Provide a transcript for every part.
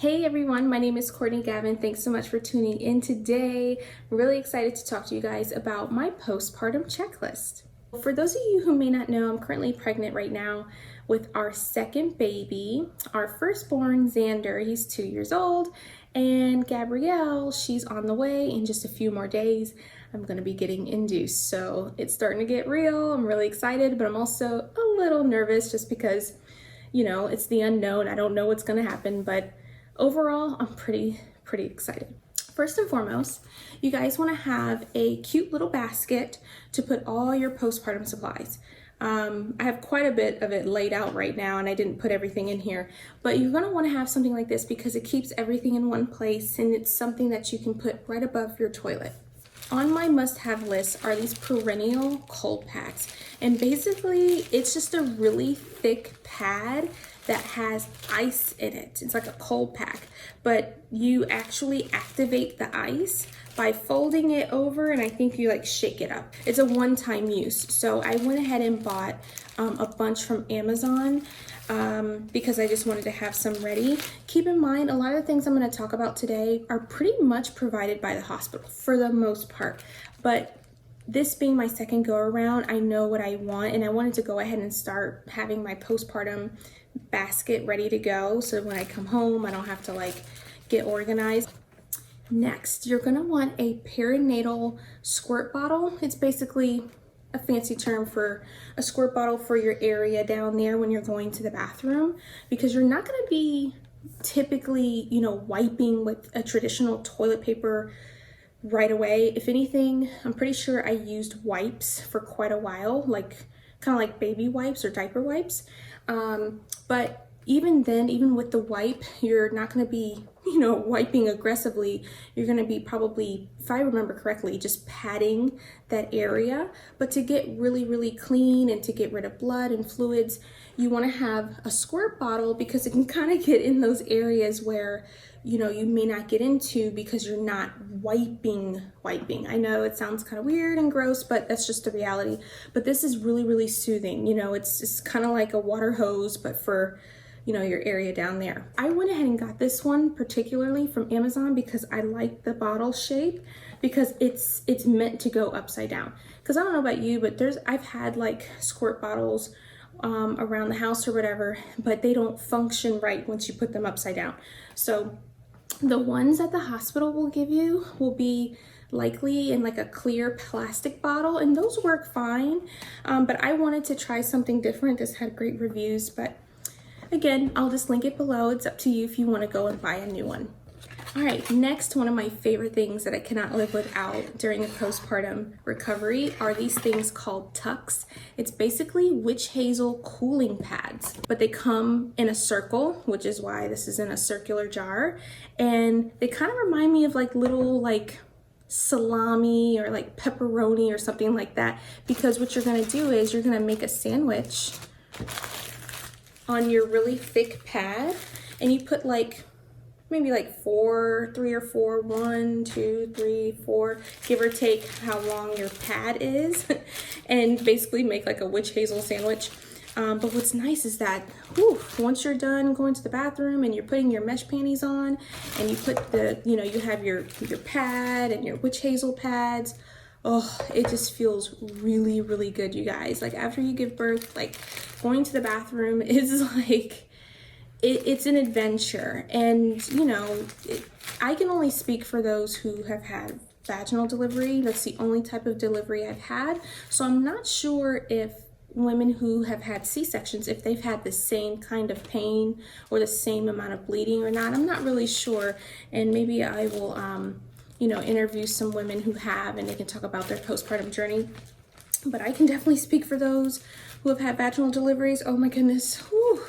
Hey everyone, my name is Courtney Gavin. Thanks so much for tuning in today. I'm really excited to talk to you guys about my postpartum checklist. For those of you who may not know, I'm currently pregnant right now with our second baby. Our firstborn, Xander, he's 2 years old, and Gabrielle, she's on the way. In just a few more days, I'm gonna be getting induced. So it's starting to get real. I'm really excited, but I'm also a little nervous just because, it's the unknown. I don't know what's gonna happen, but overall, I'm pretty excited. First and foremost, you guys want to have a cute little basket to put all your postpartum supplies. I have quite a bit of it laid out right now and I didn't put everything in here, but you're going to want to have something like this because it keeps everything in one place and it's something that you can put right above your toilet. On my must-have list are these perennial cold packs, and basically it's just a really thick pad that has ice in it. It's like a cold pack, but you actually activate the ice by folding it over, and I think you shake it up. It's a one-time use. So I went ahead and bought a bunch from Amazon because I just wanted to have some ready. Keep in mind, a lot of the things I'm going to talk about today are pretty much provided by the hospital for the most part, but this being my second go around, I know what I want, and I wanted to go ahead and start having my postpartum basket ready to go so when I come home I don't have to get organized. Next, you're gonna want a perinatal squirt bottle. It's basically a fancy term for a squirt bottle for your area down there when you're going to the bathroom, because you're not gonna be typically, wiping with a traditional toilet paper right away. If anything, I'm pretty sure I used wipes for quite a while, kind of like baby wipes or diaper wipes. But even then, even with the wipe, you're not going to be, wiping aggressively. You're going to be probably, if I remember correctly, just patting that area. But to get really clean and to get rid of blood and fluids, you want to have a squirt bottle because it can kind of get in those areas where, you may not get into because you're not wiping. I know it sounds kind of weird and gross, but that's just the reality. But this is really soothing. It's kind of like a water hose, but for, your area down there. I went ahead and got this one particularly from Amazon because I like the bottle shape, because it's meant to go upside down. Because I don't know about you, but I've had squirt bottles around the house or whatever, but they don't function right once you put them upside down. So the ones that the hospital will give you will be likely in a clear plastic bottle, and those work fine. But I wanted to try something different. This had great reviews, but again, I'll just link it below. It's up to you if you want to go and buy a new one. All right, next, one of my favorite things that I cannot live without during a postpartum recovery are these things called tucks. It's basically witch hazel cooling pads, but they come in a circle, which is why this is in a circular jar. And they kind of remind me of little salami or pepperoni or something like that, because what you're gonna do is you're gonna make a sandwich on your really thick pad, and you put maybe 3 or 4, 1, 2, 3, 4, give or take how long your pad is, and basically make a witch hazel sandwich. But what's nice is that once you're done going to the bathroom and you're putting your mesh panties on, and you put you have your pad and your witch hazel pads, it just feels really good, you guys. After you give birth, going to the bathroom is it's an adventure. And I can only speak for those who have had vaginal delivery. That's the only type of delivery I've had, so I'm not sure if women who have had C-sections, if they've had the same kind of pain or the same amount of bleeding or not. I'm not really sure, and maybe I will interview some women who have, and they can talk about their postpartum journey. But I can definitely speak for those who have had vaginal deliveries. Oh my goodness, whew.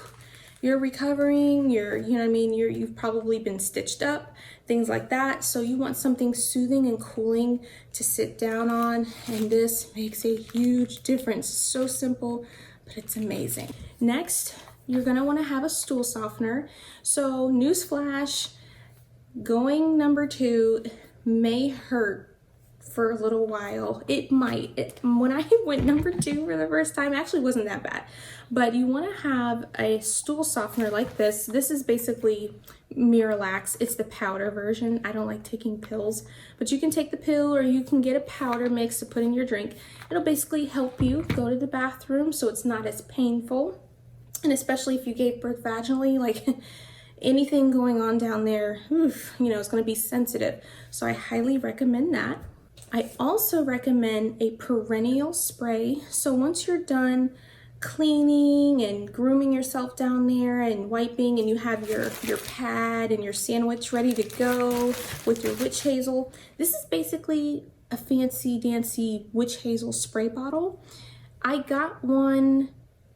You're recovering, you've probably been stitched up, things like that. So you want something soothing and cooling to sit down on, and this makes a huge difference. So simple, but it's amazing. Next, you're gonna wanna have a stool softener. So newsflash, going number 2 may hurt for a little while. It might. When I went number 2 for the first time, it actually wasn't that bad. But you want to have a stool softener like this. This is basically Miralax. It's the powder version. I don't like taking pills, but you can take the pill or you can get a powder mix to put in your drink. It'll basically help you go to the bathroom so it's not as painful. And especially if you gave birth vaginally, like anything going on down there, oof, you know, it's going to be sensitive. So I highly recommend that. I also recommend a perennial spray. So once you're done cleaning and grooming yourself down there and wiping, and you have your pad and your sandwich ready to go with your witch hazel, this is basically a fancy dancy witch hazel spray bottle. I got one.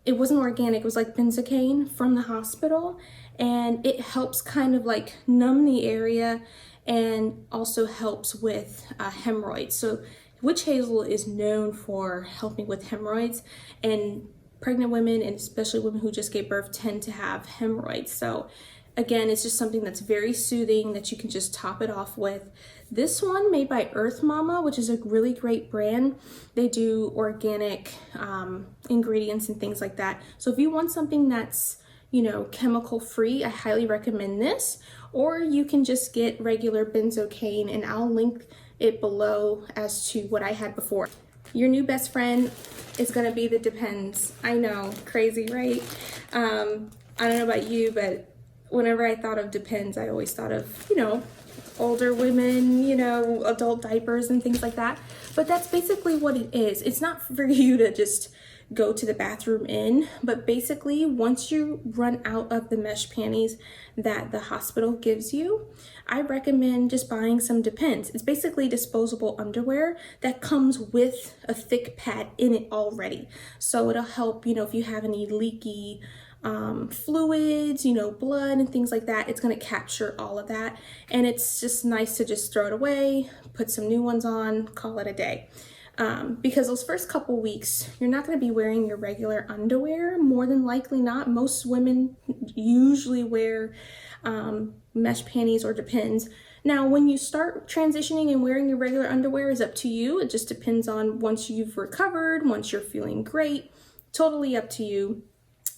It wasn't organic, it was like benzocaine from the hospital, and it helps kind of like numb the area and also helps with hemorrhoids. So witch hazel is known for helping with hemorrhoids, and pregnant women, and especially women who just gave birth, tend to have hemorrhoids. So again, it's just something that's very soothing that you can just top it off with. This one made by Earth Mama, which is a really great brand. They do organic ingredients and things like that. So if you want something that's, you know, chemical free, I highly recommend this. Or you can just get regular benzocaine, and I'll link it below as to what I had before. Your new best friend is gonna be the Depends. I know, crazy, right? I don't know about you, but whenever I thought of Depends, I always thought of, you know, older women, you know, adult diapers and things like that. But that's basically what it is. It's not for you to just go to the bathroom in, but basically once you run out of the mesh panties that the hospital gives you, I recommend just buying some Depends. It's basically disposable underwear that comes with a thick pad in it already. So it'll help, you know, if you have any leaky fluids, you know, blood and things like that, it's going to capture all of that. And it's just nice to just throw it away, put some new ones on, call it a day. Because those first couple weeks, you're not going to be wearing your regular underwear, more than likely not. Most women usually wear mesh panties or Depends. Now, when you start transitioning and wearing your regular underwear is up to you. It just depends on once you've recovered, once you're feeling great, totally up to you.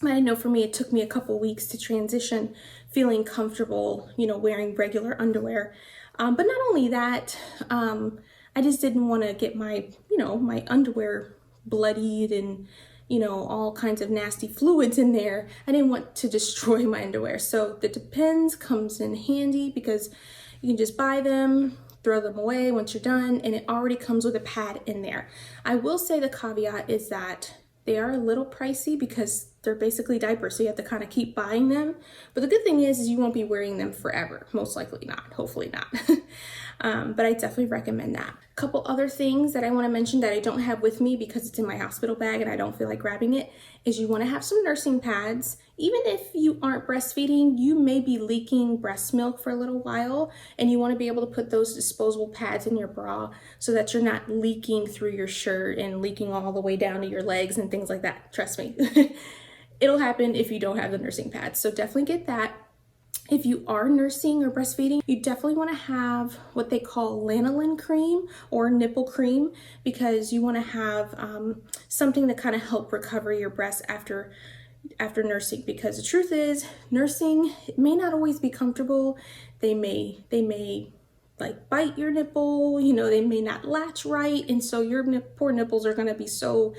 I know for me, it took me a couple weeks to transition feeling comfortable, you know, wearing regular underwear. But not only that, I just didn't want to get my, you know, my underwear bloodied and, you know, all kinds of nasty fluids in there. I didn't want to destroy my underwear. So the Depends comes in handy because you can just buy them, throw them away once you're done, and it already comes with a pad in there. I will say the caveat is that they are a little pricey because they're basically diapers, so you have to kind of keep buying them. But the good thing is you won't be wearing them forever. Most likely not, hopefully not. But I definitely recommend that. A couple other things that I want to mention that I don't have with me because it's in my hospital bag and I don't feel like grabbing it is you want to have some nursing pads. Even if you aren't breastfeeding, you may be leaking breast milk for a little while, and you want to be able to put those disposable pads in your bra so that you're not leaking through your shirt and leaking all the way down to your legs and things like that. Trust me. It'll happen if you don't have the nursing pads. So definitely get that. If you are nursing or breastfeeding, you definitely want to have what they call lanolin cream or nipple cream, because you want to have something to kind of help recover your breasts after nursing. Because the truth is, nursing, it may not always be comfortable. They may like bite your nipple, you know, they may not latch right, and so your poor nipples are going to be so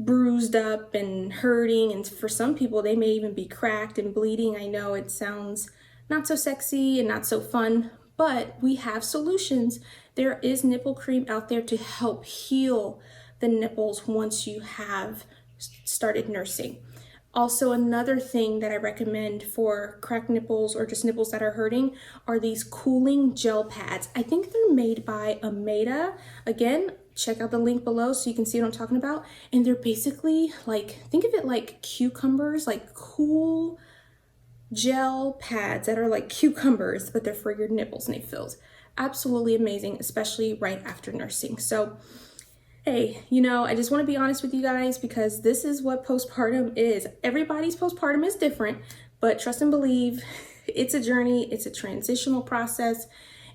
bruised up and hurting, and for some people they may even be cracked and bleeding. I know it sounds not so sexy and not so fun, but we have solutions. There is nipple cream out there to help heal the nipples once you have started nursing. Also, another thing that I recommend for cracked nipples or just nipples that are hurting are these cooling gel pads. I think they're made by Ameda. Again, check out the link below so you can see what I'm talking about. And they're basically like, think of it like cucumbers, like cool gel pads that are like cucumbers, but they're for your nipples, and it feels absolutely amazing, especially right after nursing. So hey, you know, I just want to be honest with you guys because this is what postpartum is. Everybody's postpartum is different, but trust and believe, it's a journey, it's a transitional process,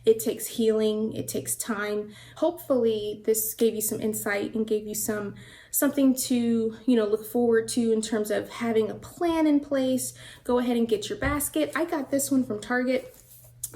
It takes healing, it takes time. Hopefully this gave you some insight and gave you something to, look forward to in terms of having a plan in place. Go ahead and get your basket. I got this one from Target.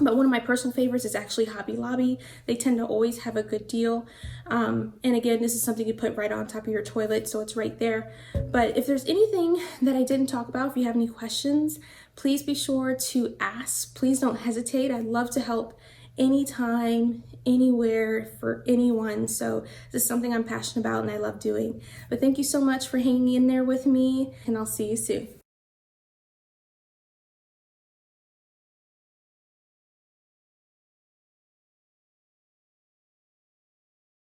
But one of my personal favorites is actually Hobby Lobby. They tend to always have a good deal. And again, this is something you put right on top of your toilet, so it's right there. But if there's anything that I didn't talk about, if you have any questions, please be sure to ask. Please don't hesitate. I'd love to help anytime, anywhere, for anyone. So this is something I'm passionate about and I love doing. But thank you so much for hanging in there with me, and I'll see you soon.